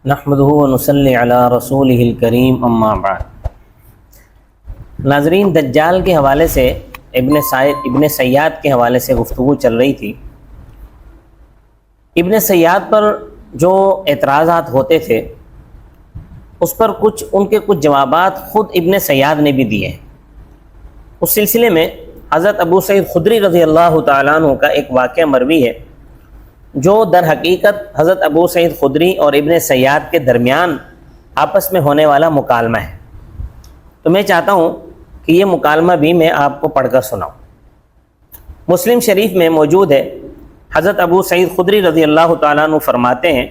نحمدہ و نصلی علی رسولہ الکریم اما بعد۔ ناظرین، دجال کے حوالے سے ابن سیاد کے حوالے سے گفتگو چل رہی تھی۔ ابن سیاد پر جو اعتراضات ہوتے تھے اس پر ان کے کچھ جوابات خود ابن سیاد نے بھی دیے ہیں۔ اس سلسلے میں حضرت ابو سعید خدری رضی اللہ تعالیٰ عنہ کا ایک واقعہ مروی ہے جو در حقیقت حضرت ابو سعید خدری اور ابن سیاد کے درمیان آپس میں ہونے والا مکالمہ ہے۔ تو میں چاہتا ہوں کہ یہ مکالمہ بھی میں آپ کو پڑھ کر سناؤں۔ مسلم شریف میں موجود ہے، حضرت ابو سعید خدری رضی اللہ تعالیٰ عنہ فرماتے ہیں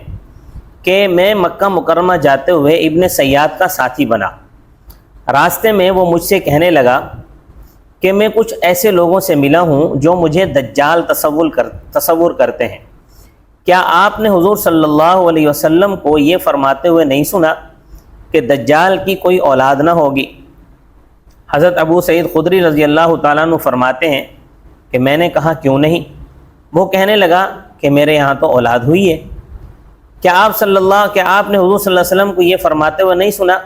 کہ میں مکہ مکرمہ جاتے ہوئے ابن سیاد کا ساتھی بنا۔ راستے میں وہ مجھ سے کہنے لگا کہ میں کچھ ایسے لوگوں سے ملا ہوں جو مجھے دجال تصور کرتے ہیں۔ کیا آپ نے حضور صلی اللہ علیہ وسلم کو یہ فرماتے ہوئے نہیں سنا کہ دجال کی کوئی اولاد نہ ہوگی؟ حضرت ابو سعید خدری رضی اللہ تعالیٰ عنہ فرماتے ہیں کہ میں نے کہا کیوں نہیں؟ وہ کہنے لگا کہ میرے یہاں تو اولاد ہوئی ہے۔ کیا آپ نے حضور صلی اللہ علیہ وسلم کو یہ فرماتے ہوئے نہیں سنا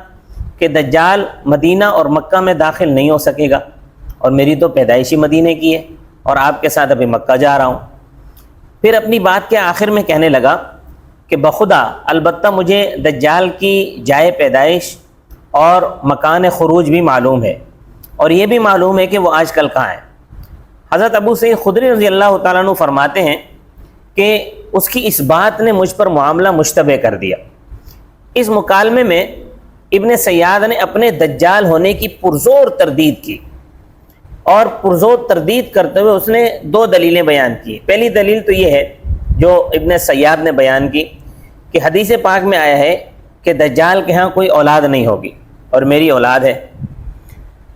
کہ دجال مدینہ اور مکہ میں داخل نہیں ہو سکے گا؟ اور میری تو پیدائشی مدینے کی ہے اور آپ کے ساتھ ابھی مکہ جا رہا ہوں۔ پھر اپنی بات کے آخر میں کہنے لگا کہ بخدا البتہ مجھے دجال کی جائے پیدائش اور مکان خروج بھی معلوم ہے، اور یہ بھی معلوم ہے کہ وہ آج کل کہاں ہے۔ حضرت ابو سعید خدری رضی اللہ تعالیٰ عنہ فرماتے ہیں کہ اس کی اس بات نے مجھ پر معاملہ مشتبہ کر دیا۔ اس مکالمے میں ابن سیاد نے اپنے دجال ہونے کی پرزور تردید کی، اور پرزور تردید کرتے ہوئے اس نے دو دلیلیں بیان کی۔ پہلی دلیل تو یہ ہے جو ابن سیاد نے بیان کی کہ حدیث پاک میں آیا ہے کہ دجال کے ہاں کوئی اولاد نہیں ہوگی اور میری اولاد ہے۔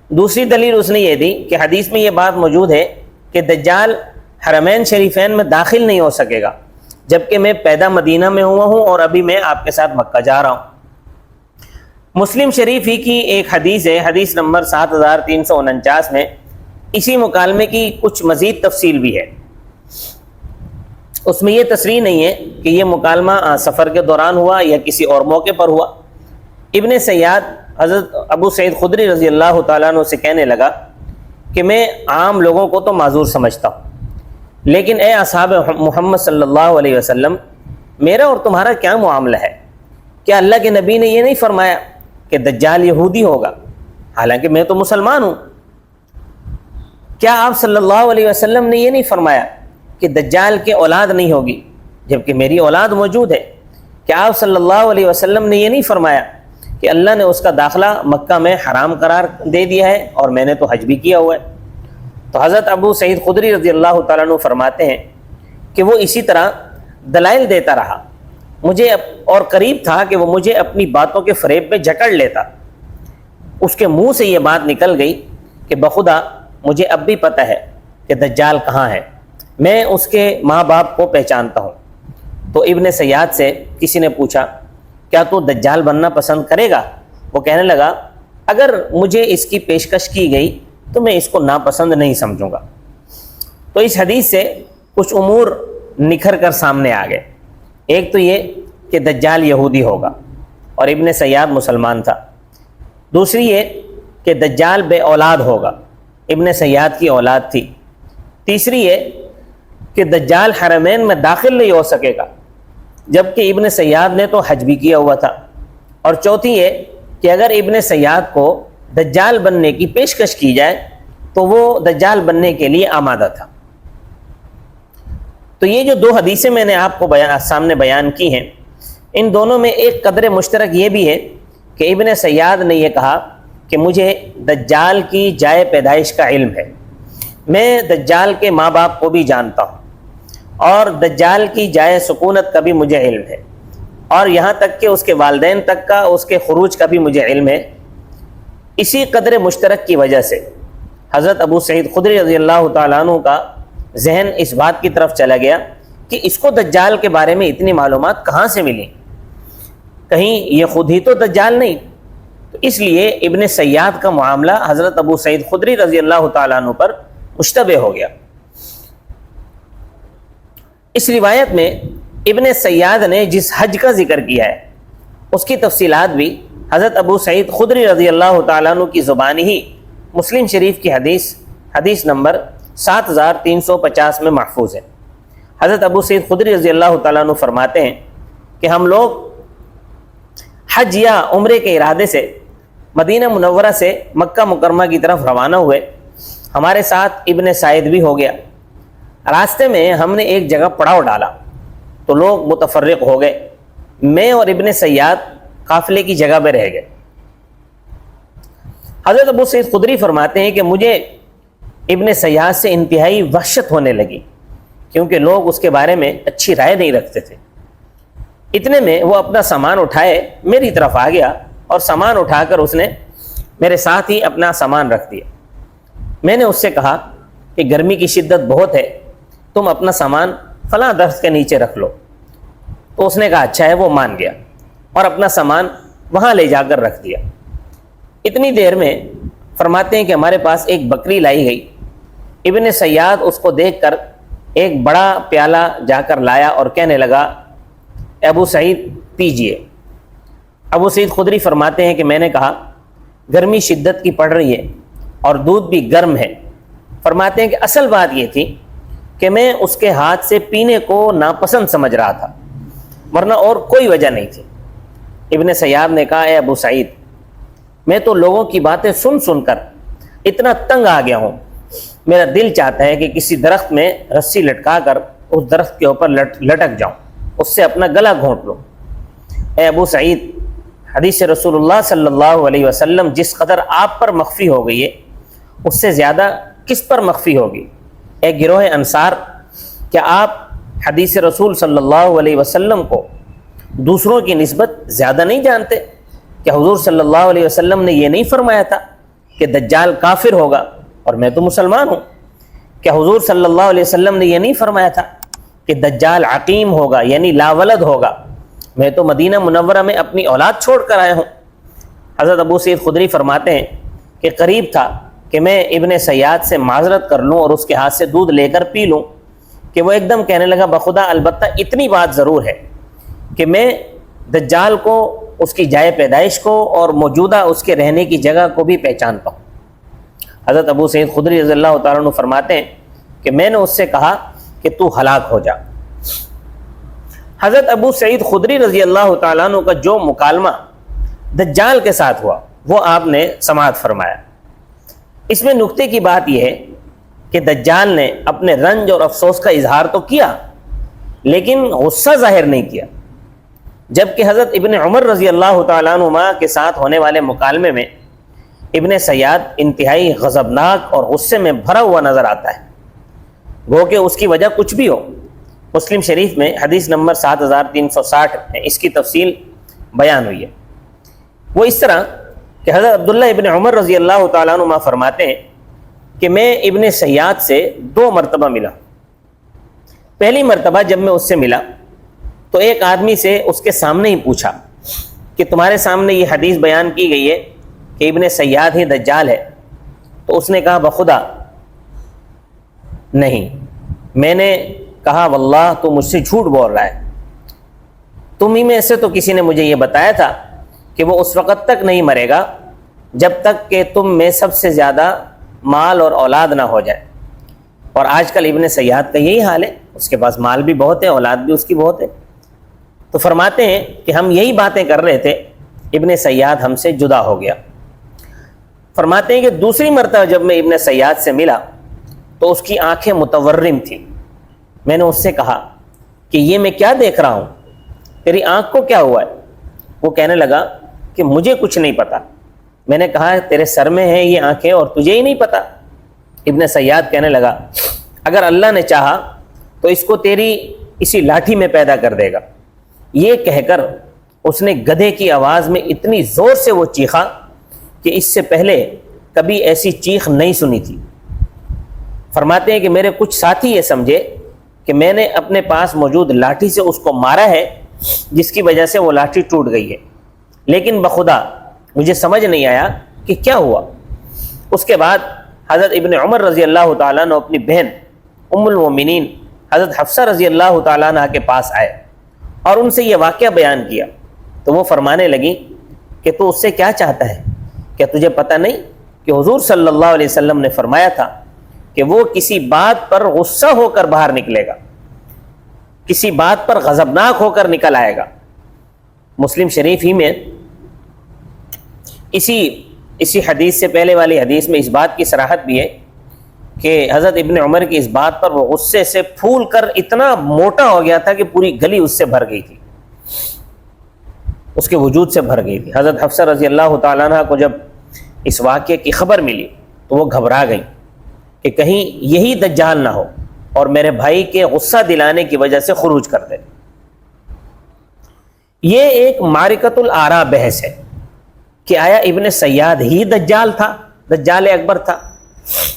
دوسری دلیل اس نے یہ دی کہ حدیث میں یہ بات موجود ہے کہ دجال حرمین شریفین میں داخل نہیں ہو سکے گا، جبکہ میں پیدا مدینہ میں ہوا ہوں اور ابھی میں آپ کے ساتھ مکہ جا رہا ہوں۔ مسلم شریف ہی کی ایک حدیث ہے، حدیث نمبر 7349 میں اسی مکالمے کی کچھ مزید تفصیل بھی ہے۔ اس میں یہ تصریح نہیں ہے کہ یہ مکالمہ سفر کے دوران ہوا یا کسی اور موقع پر ہوا۔ ابن سیاد حضرت ابو سعید خدری رضی اللہ تعالیٰ عنہ سے کہنے لگا کہ میں عام لوگوں کو تو معذور سمجھتا ہوں، لیکن اے اصحاب محمد صلی اللہ علیہ وسلم، میرا اور تمہارا کیا معاملہ ہے؟ کیا اللہ کے نبی نے یہ نہیں فرمایا کہ دجال یہودی ہوگا؟ حالانکہ میں تو مسلمان ہوں۔ کیا آپ صلی اللہ علیہ وسلم نے یہ نہیں فرمایا کہ دجال کے اولاد نہیں ہوگی، جبکہ میری اولاد موجود ہے؟ کیا آپ صلی اللہ علیہ وسلم نے یہ نہیں فرمایا کہ اللہ نے اس کا داخلہ مکہ میں حرام قرار دے دیا ہے اور میں نے تو حج بھی کیا ہوا ہے؟ تو حضرت ابو سعید خدری رضی اللہ تعالیٰ عنہ فرماتے ہیں کہ وہ اسی طرح دلائل دیتا رہا مجھے، اور قریب تھا کہ وہ مجھے اپنی باتوں کے فریب میں جکڑ لیتا۔ اس کے منہ سے یہ بات نکل گئی کہ بخدا مجھے اب بھی پتہ ہے کہ دجال کہاں ہے، میں اس کے ماں باپ کو پہچانتا ہوں۔ تو ابن سیاد سے کسی نے پوچھا کیا تو دجال بننا پسند کرے گا؟ وہ کہنے لگا اگر مجھے اس کی پیشکش کی گئی تو میں اس کو ناپسند نہیں سمجھوں گا۔ تو اس حدیث سے کچھ امور نکھر کر سامنے آ گئے۔ ایک تو یہ کہ دجال یہودی ہوگا اور ابن سیاد مسلمان تھا۔ دوسری یہ کہ دجال بے اولاد ہوگا، ابن سیاد کی اولاد تھی۔ تیسری یہ کہ دجال حرمین میں داخل نہیں ہو سکے گا، جبکہ ابن سیاد نے تو حج بھی کیا ہوا تھا۔ اور چوتھی یہ کہ اگر ابن سیاد کو دجال بننے کی پیشکش کی جائے تو وہ دجال بننے کے لیے آمادہ تھا۔ تو یہ جو دو حدیثیں میں نے آپ کو سامنے بیان کی ہیں، ان دونوں میں ایک قدر مشترک یہ بھی ہے کہ ابن سیاد نے یہ کہا کہ مجھے دجال کی جائے پیدائش کا علم ہے، میں دجال کے ماں باپ کو بھی جانتا ہوں، اور دجال کی جائے سکونت کا بھی مجھے علم ہے، اور یہاں تک کہ اس کے والدین تک کا، اس کے خروج کا بھی مجھے علم ہے۔ اسی قدر مشترک کی وجہ سے حضرت ابو سعید خدری رضی اللہ تعالیٰ عنہ کا ذہن اس بات کی طرف چلا گیا کہ اس کو دجال کے بارے میں اتنی معلومات کہاں سے ملی؟ کہیں یہ خود ہی تو دجال نہیں؟ تو اس لیے ابن سیاد کا معاملہ حضرت ابو سعید خدری رضی اللہ تعالیٰ عنہ پر مشتبہ ہو گیا۔ اس روایت میں ابن سیاد نے جس حج کا ذکر کیا ہے اس کی تفصیلات بھی حضرت ابو سعید خدری رضی اللہ تعالیٰ عنہ کی زبانی ہی مسلم شریف کی حدیث نمبر 7350 میں محفوظ ہے۔ حضرت ابو سعید خدری رضی اللہ تعالیٰ عنہ فرماتے ہیں کہ ہم لوگ حج یا عمرے کے ارادے سے مدینہ منورہ سے مکہ مکرمہ کی طرف روانہ ہوئے۔ ہمارے ساتھ ابن سعید بھی ہو گیا۔ راستے میں ہم نے ایک جگہ پڑاؤ ڈالا تو لوگ متفرق ہو گئے، میں اور ابن سیاد قافلے کی جگہ پہ رہ گئے۔ حضرت ابو سعید خدری فرماتے ہیں کہ مجھے ابن سیاد سے انتہائی وحشت ہونے لگی، کیونکہ لوگ اس کے بارے میں اچھی رائے نہیں رکھتے تھے۔ اتنے میں وہ اپنا سامان اٹھائے میری طرف آ گیا اور سامان اٹھا کر اس نے میرے ساتھ ہی اپنا سامان رکھ دیا۔ میں نے اس سے کہا کہ گرمی کی شدت بہت ہے، تم اپنا سامان فلاں درخت کے نیچے رکھ لو۔ تو اس نے کہا اچھا ہے، وہ مان گیا اور اپنا سامان وہاں لے جا کر رکھ دیا۔ اتنی دیر میں فرماتے ہیں کہ ہمارے پاس ایک بکری لائی گئی۔ ابن سیاد اس کو دیکھ کر ایک بڑا پیالہ جا کر لایا اور کہنے لگا ابو سعید پیجئے۔ ابو سعید خدری فرماتے ہیں کہ میں نے کہا گرمی شدت کی پڑ رہی ہے اور دودھ بھی گرم ہے۔ فرماتے ہیں کہ اصل بات یہ تھی کہ میں اس کے ہاتھ سے پینے کو ناپسند سمجھ رہا تھا، ورنہ اور کوئی وجہ نہیں تھی۔ ابن سیاد نے کہا اے ابو سعید، میں تو لوگوں کی باتیں سن سن کر اتنا تنگ آ گیا ہوں، میرا دل چاہتا ہے کہ کسی درخت میں رسی لٹکا کر اس درخت کے اوپر لٹک جاؤں، اس سے اپنا گلا گھونٹ لوں۔ اے ابو سعید، حدیث رسول اللہ صلی اللہ علیہ وسلم جس قدر آپ پر مخفی ہو گئی ہے اس سے زیادہ کس پر مخفی ہوگی؟ اے گروہ انصار، کیا آپ حدیث رسول صلی اللہ علیہ وسلم کو دوسروں کی نسبت زیادہ نہیں جانتے؟ کیا حضور صلی اللہ علیہ وسلم نے یہ نہیں فرمایا تھا کہ دجال کافر ہوگا اور میں تو مسلمان ہوں؟ کیا حضور صلی اللہ علیہ وسلم نے یہ نہیں فرمایا تھا کہ دجال عقیم ہوگا یعنی لاولد ہوگا؟ میں تو مدینہ منورہ میں اپنی اولاد چھوڑ کر آیا ہوں۔ حضرت ابو سعید خدری فرماتے ہیں کہ قریب تھا کہ میں ابن سیاد سے معذرت کر لوں اور اس کے ہاتھ سے دودھ لے کر پی لوں کہ وہ ایک دم کہنے لگا بخدا البتہ اتنی بات ضرور ہے کہ میں دجال کو، اس کی جائے پیدائش کو اور موجودہ اس کے رہنے کی جگہ کو بھی پہچانتا ہوں۔ حضرت ابو سعید خدری رضی اللہ تعالیٰ عنہ فرماتے ہیں کہ میں نے اس سے کہا کہ تو ہلاک ہو جا۔ حضرت ابو سعید خدری رضی اللہ تعالیٰ عنہ کا جو مکالمہ دجال کے ساتھ ہوا وہ آپ نے سماعت فرمایا۔ اس میں نکتے کی بات یہ ہے کہ دجال نے اپنے رنج اور افسوس کا اظہار تو کیا لیکن غصہ ظاہر نہیں کیا، جبکہ حضرت ابن عمر رضی اللہ تعالیٰ عنہما کے ساتھ ہونے والے مکالمے میں ابن سیاد انتہائی غضبناک اور غصے میں بھرا ہوا نظر آتا ہے، گو کہ اس کی وجہ کچھ بھی ہو۔ مسلم شریف میں حدیث نمبر 7360 ہے، اس کی تفصیل بیان ہوئی ہے۔ وہ اس طرح کہ حضرت عبداللہ ابن عمر رضی اللہ تعالیٰ عنہ فرماتے ہیں کہ میں ابن سیاد سے 2 مرتبہ ملا۔ پہلی مرتبہ جب میں اس سے ملا تو ایک آدمی سے اس کے سامنے ہی پوچھا کہ تمہارے سامنے یہ حدیث بیان کی گئی ہے کہ ابن سیاد ہی دجال ہے؟ تو اس نے کہا بخدا نہیں۔ میں نے کہا واللہ تو مجھ سے جھوٹ بول رہا ہے، تم ہی میں سے تو کسی نے مجھے یہ بتایا تھا کہ وہ اس وقت تک نہیں مرے گا جب تک کہ تم میں سب سے زیادہ مال اور اولاد نہ ہو جائے، اور آج کل ابن سیاد کا یہی حال ہے، اس کے پاس مال بھی بہت ہے، اولاد بھی اس کی بہت ہے۔ تو فرماتے ہیں کہ ہم یہی باتیں کر رہے تھے، ابن سیاد ہم سے جدا ہو گیا۔ فرماتے ہیں کہ دوسری مرتبہ جب میں ابن سیاد سے ملا تو اس کی آنکھیں متورم تھیں۔ میں نے اس سے کہا کہ یہ میں کیا دیکھ رہا ہوں، تیری آنکھ کو کیا ہوا ہے؟ وہ کہنے لگا کہ مجھے کچھ نہیں پتا۔ میں نے کہا تیرے سر میں ہیں یہ آنکھیں اور تجھے ہی نہیں پتا؟ ابن سیاد کہنے لگا اگر اللہ نے چاہا تو اس کو تیری اسی لاٹھی میں پیدا کر دے گا۔ یہ کہہ کر اس نے گدھے کی آواز میں اتنی زور سے وہ چیخا کہ اس سے پہلے کبھی ایسی چیخ نہیں سنی تھی۔ فرماتے ہیں کہ میرے کچھ ساتھی یہ سمجھے کہ میں نے اپنے پاس موجود لاٹھی سے اس کو مارا ہے جس کی وجہ سے وہ لاٹھی ٹوٹ گئی ہے، لیکن بخدا مجھے سمجھ نہیں آیا کہ کیا ہوا۔ اس کے بعد حضرت ابن عمر رضی اللہ تعالیٰ عنہ اپنی بہن ام المومنین حضرت حفصہ رضی اللہ تعالیٰ عنہ کے پاس آئے اور ان سے یہ واقعہ بیان کیا تو وہ فرمانے لگی کہ تو اس سے کیا چاہتا ہے؟ کیا تجھے پتہ نہیں کہ حضور صلی اللہ علیہ وسلم نے فرمایا تھا کہ وہ کسی بات پر غصہ ہو کر باہر نکلے گا، کسی بات پر غضبناک ہو کر نکل آئے گا۔ مسلم شریف ہی میں اسی حدیث سے پہلے والی حدیث میں اس بات کی صراحت بھی ہے کہ حضرت ابن عمر کی اس بات پر وہ غصے سے پھول کر اتنا موٹا ہو گیا تھا کہ پوری گلی اس سے بھر گئی تھی، اس کے وجود سے بھر گئی تھی۔ حضرت حفصہ رضی اللہ تعالیٰ عنہ کو جب اس واقعے کی خبر ملی تو وہ گھبرا گئی کہ کہیں یہی دجال نہ ہو اور میرے بھائی کے غصہ دلانے کی وجہ سے خروج کر دے۔ یہ ایک معرکۃ الآراء بحث ہے کہ آیا ابن سیاد ہی دجال تھا، دجال اکبر تھا،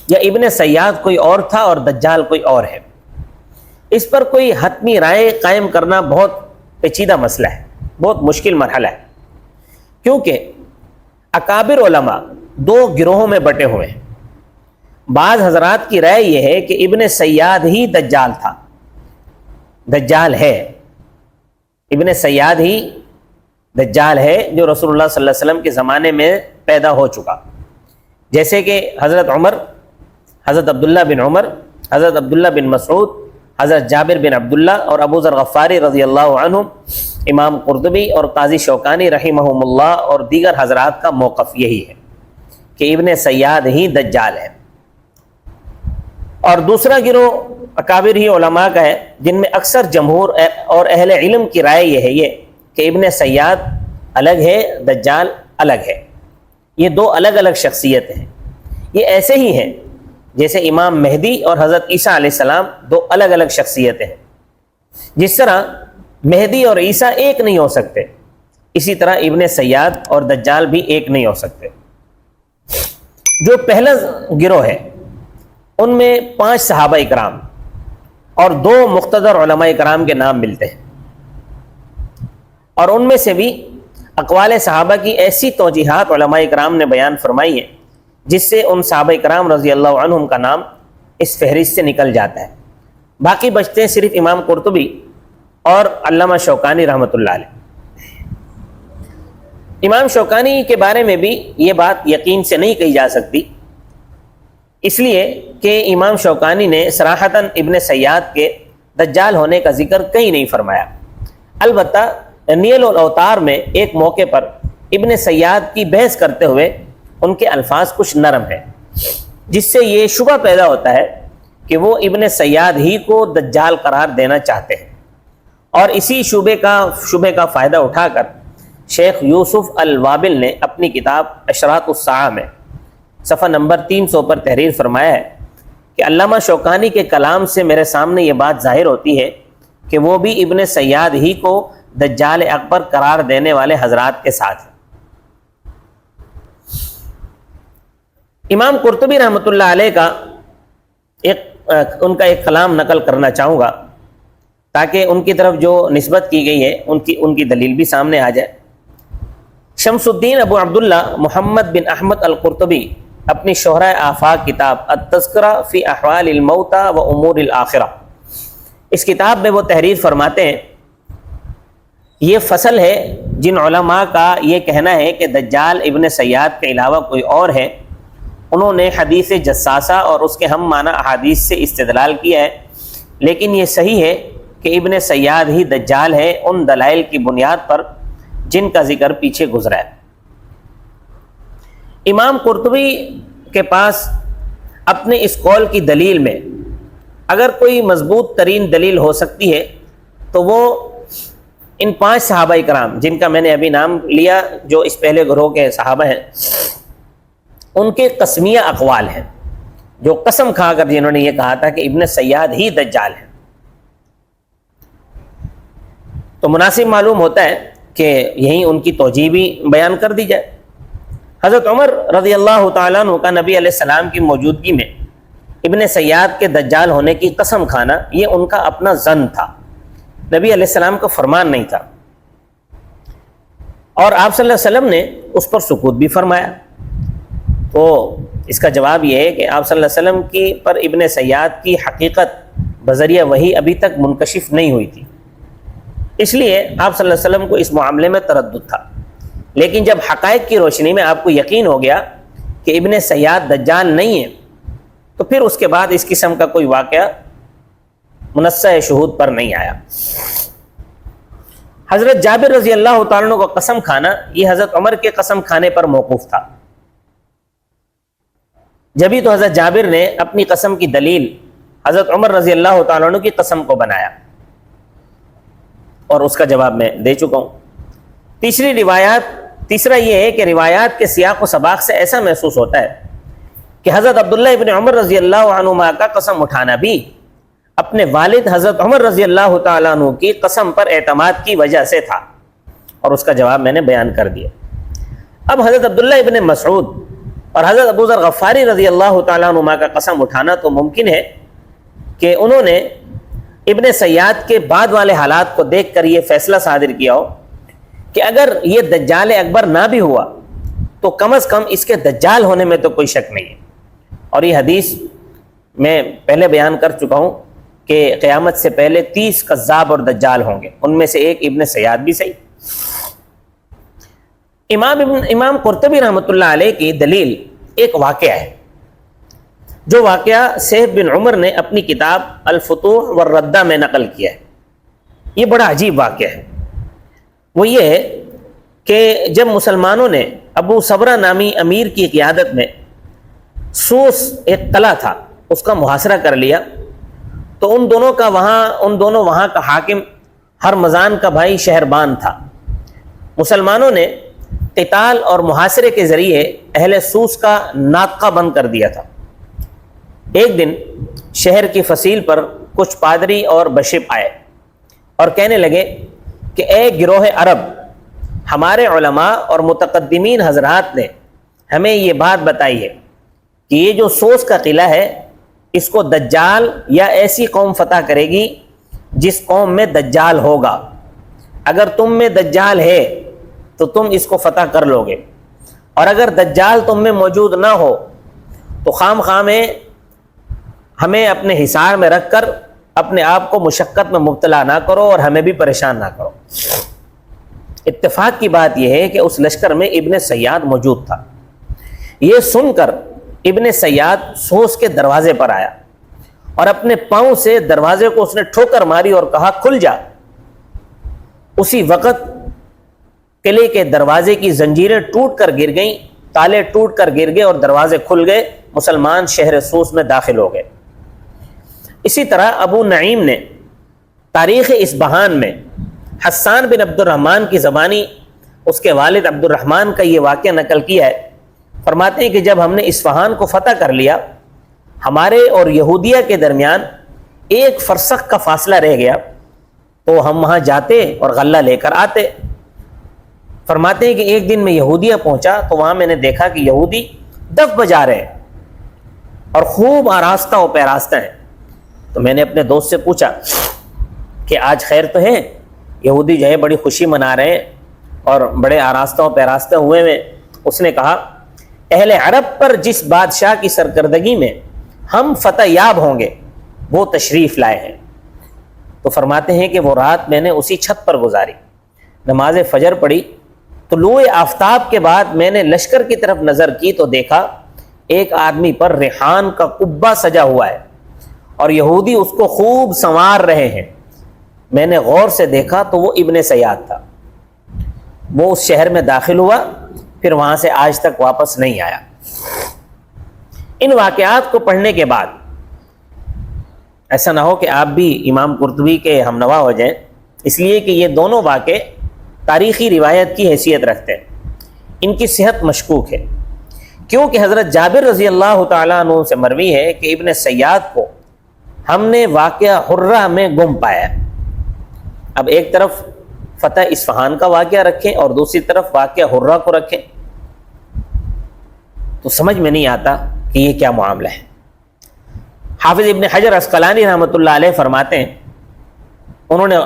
یا ابن سیاد کوئی اور تھا اور دجال کوئی اور ہے؟ اس پر کوئی حتمی رائے قائم کرنا بہت پیچیدہ مسئلہ ہے، بہت مشکل مرحلہ ہے، کیونکہ اکابر علماء دو گروہوں میں بٹے ہوئے ہیں۔ بعض حضرات کی رائے یہ ہے کہ ابن سیاد ہی دجال تھا، دجال ہے، ابن سیاد ہی دجال ہے جو رسول اللہ صلی اللہ علیہ وسلم کے زمانے میں پیدا ہو چکا، جیسے کہ حضرت عمر، حضرت عبداللہ بن عمر، حضرت عبداللہ بن مسعود، حضرت جابر بن عبداللہ اور ابو ذر غفاری رضی اللہ عنہم، امام قرطبی اور قاضی شوکانی رحمہم اللہ اور دیگر حضرات کا موقف یہی ہے کہ ابن سیاد ہی دجال ہے۔ اور دوسرا گروہ اکابر ہی علماء کا ہے جن میں اکثر جمہور اور اہل علم کی رائے یہ ہے کہ ابن سیاد الگ ہے، دجال الگ ہے، یہ دو الگ الگ شخصیت ہیں۔ یہ ایسے ہی ہیں جیسے امام مہدی اور حضرت عیسیٰ علیہ السلام دو الگ الگ شخصیتیں ہیں۔ جس طرح مہدی اور عیسیٰ ایک نہیں ہو سکتے، اسی طرح ابن سیاد اور دجال بھی ایک نہیں ہو سکتے۔ جو پہلا گروہ ہے ان میں 5 صحابہ اکرام اور 2 مقتدر علماء اکرام کے نام ملتے ہیں، اور ان میں سے بھی اقوال صحابہ کی ایسی توجیحات علماء اکرام نے بیان فرمائی ہیں جس سے ان صحابہ اکرام رضی اللہ عنہم کا نام اس فہرست سے نکل جاتا ہے۔ باقی بچتے ہیں صرف امام قرطبی اور علامہ شوکانی رحمۃ اللہ علیہ۔ امام شوکانی کے بارے میں بھی یہ بات یقین سے نہیں کہی جا سکتی، اس لیے کہ امام شوکانی نے صراحتاً ابن سیاد کے دجال ہونے کا ذکر کہیں نہیں فرمایا۔ البتہ نیل الاوتار میں ایک موقع پر ابن سیاد کی بحث کرتے ہوئے ان کے الفاظ کچھ نرم ہیں، جس سے یہ شبہ پیدا ہوتا ہے کہ وہ ابن سیاد ہی کو دجال قرار دینا چاہتے ہیں، اور اسی شبے کا فائدہ اٹھا کر شیخ یوسف الوابل نے اپنی کتاب اشراط الساعہ میں صفحہ نمبر 300 پر تحریر فرمایا ہے کہ علامہ شوکانی کے کلام سے میرے سامنے یہ بات ظاہر ہوتی ہے کہ وہ بھی ابن سیاد ہی کو دجال اکبر قرار دینے والے حضرات کے ساتھ ہیں۔ امام قرطبی رحمۃ اللہ علیہ کا ان کا ایک کلام نقل کرنا چاہوں گا تاکہ ان کی طرف جو نسبت کی گئی ہے ان کی دلیل بھی سامنے آ جائے۔ شمس الدین ابو عبداللہ محمد بن احمد القرطبی اپنی شہرۂ آفاق کتاب التذکرہ فی احوال الموتى و امور الآخرہ، اس کتاب میں وہ تحریر فرماتے ہیں، یہ فصل ہے جن علماء کا یہ کہنا ہے کہ دجال ابن سیاد کے علاوہ کوئی اور ہے، انہوں نے حدیث جساسہ اور اس کے ہم معنی احادیث سے استدلال کیا ہے، لیکن یہ صحیح ہے کہ ابن سیاد ہی دجال ہے ان دلائل کی بنیاد پر جن کا ذکر پیچھے گزرا ہے۔ امام قرطبی کے پاس اپنے اس قول کی دلیل میں اگر کوئی مضبوط ترین دلیل ہو سکتی ہے تو وہ ان 5 صحابہ کرام جن کا میں نے ابھی نام لیا، جو اس پہلے گروہ کے صحابہ ہیں، ان کے قسمیہ اقوال ہیں، جو قسم کھا کر جنہوں نے یہ کہا تھا کہ ابن سیاد ہی دجال ہے۔ تو مناسب معلوم ہوتا ہے کہ یہیں ان کی توجیہ بھی بیان کر دی جائے۔ حضرت عمر رضی اللہ تعالیٰ عنہ کا نبی علیہ السلام کی موجودگی میں ابن سیاد کے دجال ہونے کی قسم کھانا یہ ان کا اپنا ظن تھا، نبی علیہ السلام کا فرمان نہیں تھا، اور آپ صلی اللہ علیہ وسلم نے اس پر سکوت بھی فرمایا۔ تو اس کا جواب یہ ہے کہ آپ صلی اللہ علیہ وسلم کی پر ابن سیاد کی حقیقت بذریعہ وحی ابھی تک منکشف نہیں ہوئی تھی، اس لیے آپ صلی اللہ علیہ وسلم کو اس معاملے میں تردد تھا، لیکن جب حقائق کی روشنی میں آپ کو یقین ہو گیا کہ ابن سیاد دجال نہیں ہے، تو پھر اس کے بعد اس قسم کا کوئی واقعہ منصہ شہود پر نہیں آیا۔ حضرت جابر رضی اللہ تعالیٰ عنہ کو قسم کھانا، یہ حضرت عمر کے قسم کھانے پر موقوف تھا، جبھی تو حضرت جابر نے اپنی قسم کی دلیل حضرت عمر رضی اللہ تعالیٰ عنہ کی قسم کو بنایا، اور اس کا جواب میں دے چکا ہوں۔ تیسرا یہ ہے کہ روایات کے سیاق و سباق سے ایسا محسوس ہوتا ہے کہ حضرت عبداللہ ابن عمر رضی اللہ عنہما کا قسم اٹھانا بھی اپنے والد حضرت عمر رضی اللہ تعالیٰ عنہ کی قسم پر اعتماد کی وجہ سے تھا، اور اس کا جواب میں نے بیان کر دیا۔ اب حضرت عبداللہ ابن مسعود اور حضرت ابو ذر غفاری رضی اللہ تعالیٰ عنہما کا قسم اٹھانا تو ممکن ہے کہ انہوں نے ابن سیاد کے بعد والے حالات کو دیکھ کر یہ فیصلہ صادر کیا ہو کہ اگر یہ دجال اکبر نہ بھی ہوا تو کم از کم اس کے دجال ہونے میں تو کوئی شک نہیں ہے، اور یہ حدیث میں پہلے بیان کر چکا ہوں کہ قیامت سے پہلے 30 کذاب اور دجال ہوں گے، ان میں سے ایک ابن سیاد بھی صحیح۔ امام قرطبی رحمۃ اللہ علیہ کی دلیل ایک واقعہ ہے، جو واقعہ سیف بن عمر نے اپنی کتاب الفتوح والردہ میں نقل کیا ہے۔ یہ بڑا عجیب واقعہ ہے۔ وہ یہ ہے کہ جب مسلمانوں نے ابو صبرہ نامی امیر کی قیادت میں سوس ایک قلعہ تھا اس کا محاصرہ کر لیا، تو ان دونوں وہاں کا حاکم ہرمزان کا بھائی شہربان تھا۔ مسلمانوں نے قتال اور محاصرے کے ذریعے اہل سوس کا ناطقہ بند کر دیا تھا۔ ایک دن شہر کی فصیل پر کچھ پادری اور بشپ آئے اور کہنے لگے کہ اے گروہ عرب، ہمارے علماء اور متقدمین حضرات نے ہمیں یہ بات بتائی ہے کہ یہ جو سوس کا قلعہ ہے اس کو دجال یا ایسی قوم فتح کرے گی جس قوم میں دجال ہوگا۔ اگر تم میں دجال ہے تو تم اس کو فتح کر لو گے، اور اگر دجال تم میں موجود نہ ہو تو خام میں ہمیں اپنے حصار میں رکھ کر اپنے آپ کو مشقت میں مبتلا نہ کرو اور ہمیں بھی پریشان نہ کرو۔ اتفاق کی بات یہ ہے کہ اس لشکر میں ابن سیاد موجود تھا۔ یہ سن کر ابن سیاد سوس کے دروازے پر آیا اور اپنے پاؤں سے دروازے کو اس نے ٹھوکر ماری اور کہا کھل جا۔ اسی وقت قلعے کے دروازے کی زنجیریں ٹوٹ کر گر گئیں، تالے ٹوٹ کر گر گئے اور دروازے کھل گئے، مسلمان شہر سوس میں داخل ہو گئے۔ اسی طرح ابو نعیم نے تاریخ اصبہان میں حسان بن عبد الرحمن کی زبانی اس کے والد عبد الرحمن کا یہ واقعہ نقل کیا ہے۔ فرماتے ہیں کہ جب ہم نے اصفہان کو فتح کر لیا، ہمارے اور یہودیہ کے درمیان ایک فرسخ کا فاصلہ رہ گیا، تو ہم وہاں جاتے اور غلہ لے کر آتے۔ فرماتے ہیں کہ ایک دن میں یہودیہ پہنچا تو وہاں میں نے دیکھا کہ یہودی دف بجا رہے ہیں اور خوب آراستہ و پیراستہ ہیں۔ تو میں نے اپنے دوست سے پوچھا کہ آج خیر تو ہے؟ یہودی جو ہے بڑی خوشی منا رہے ہیں اور بڑے آراستہ و پیراستہ ہوئے ہیں۔ اس نے کہا اہل عرب پر جس بادشاہ کی سرکردگی میں ہم فتح یاب ہوں گے وہ تشریف لائے ہیں۔ تو فرماتے ہیں کہ وہ رات میں نے اسی چھت پر گزاری، نماز فجر پڑھی، طلوع آفتاب کے بعد میں نے لشکر کی طرف نظر کی تو دیکھا ایک آدمی پر ریحان کا قبہ سجا ہوا ہے اور یہودی اس کو خوب سنوار رہے ہیں۔ میں نے غور سے دیکھا تو وہ ابن سیاد تھا۔ وہ اس شہر میں داخل ہوا، پھر وہاں سے آج تک واپس نہیں آیا۔ ان واقعات کو پڑھنے کے بعد ایسا نہ ہو کہ آپ بھی امام قرطبی کے ہمنوا ہو جائیں، اس لیے کہ یہ دونوں واقعے تاریخی روایت کی حیثیت رکھتے ہیں، ان کی صحت مشکوک ہے، کیونکہ حضرت جابر رضی اللہ تعالیٰ عنہ سے مروی ہے کہ ابن سیاد کو ہم نے واقعہ حرہ میں گم پایا۔ اب ایک طرف فتح اصفہان کا واقعہ رکھیں اور دوسری طرف واقعہ حرہ کو رکھیں تو سمجھ میں نہیں آتا کہ یہ کیا معاملہ ہے۔ حافظ ابن حجر عسقلانی رحمۃ اللہ علیہ فرماتے ہیں، انہوں نے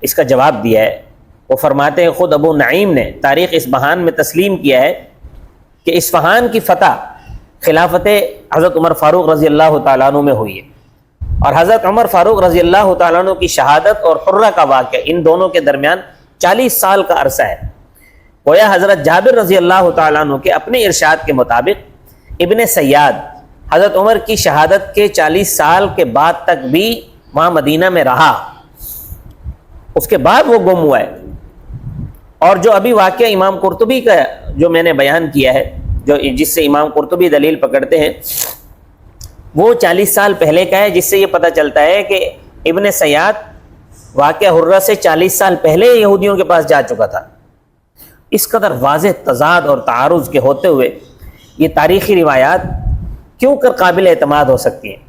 اس کا جواب دیا ہے، وہ فرماتے ہیں خود ابو نعیم نے تاریخ اصفہان میں تسلیم کیا ہے کہ اصفہان کی فتح خلافت حضرت عمر فاروق رضی اللہ تعالیٰ عنہ میں ہوئی ہے، اور حضرت عمر فاروق رضی اللہ تعالیٰ عنہ کی شہادت اور حرہ کا واقعہ، ان دونوں کے درمیان 40 سال کا عرصہ ہے۔ گویا حضرت جابر رضی اللہ تعالیٰ عنہ کے اپنے ارشاد کے مطابق ابن سیاد حضرت عمر کی شہادت کے 40 سال کے بعد تک بھی وہاں مدینہ میں رہا، اس کے بعد وہ گم ہوا ہے۔ اور جو ابھی واقعہ امام قرطبی کا جو میں نے بیان کیا ہے، جو جس سے امام قرطبی دلیل پکڑتے ہیں، وہ 40 سال پہلے کا ہے، جس سے یہ پتہ چلتا ہے کہ ابن سیاد واقعہ حرہ سے 40 سال پہلے یہودیوں کے پاس جا چکا تھا۔ اس قدر واضح تضاد اور تعارض کے ہوتے ہوئے یہ تاریخی روایات کیوں کر قابل اعتماد ہو سکتی ہیں؟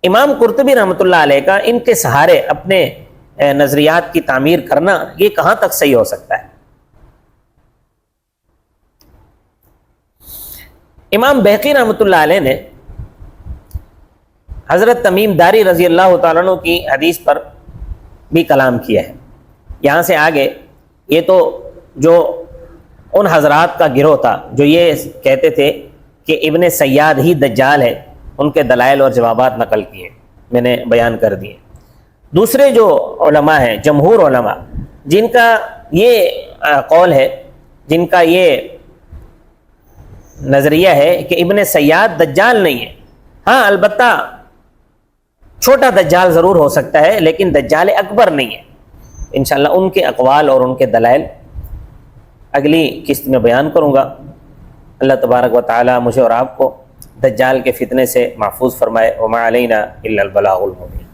امام قرطبی رحمۃ اللہ علیہ کا ان کے سہارے اپنے نظریات کی تعمیر کرنا یہ کہاں تک صحیح ہو سکتا ہے؟ امام بہقی رحمۃ اللہ علیہ نے حضرت تمیم داری رضی اللہ تعالیٰ عنہ کی حدیث پر بھی کلام کیا ہے۔ یہاں سے آگے یہ تو جو ان حضرات کا گروہ تھا جو یہ کہتے تھے کہ ابن سیاد ہی دجال ہے، ان کے دلائل اور جوابات نقل کیے، میں نے بیان کر دیے۔ دوسرے جو علماء ہیں، جمہور علماء، جن کا یہ قول ہے، جن کا یہ نظریہ ہے کہ ابن سیاد دجال نہیں ہے، ہاں البتہ چھوٹا دجال ضرور ہو سکتا ہے لیکن دجال اکبر نہیں ہے۔ انشاءاللہ ان کے اقوال اور ان کے دلائل اگلی قسط میں بیان کروں گا۔ اللہ تبارک و تعالی مجھے اور آپ کو دجال کے فتنے سے محفوظ فرمائے۔ وما علینا الا البلاغ المبین۔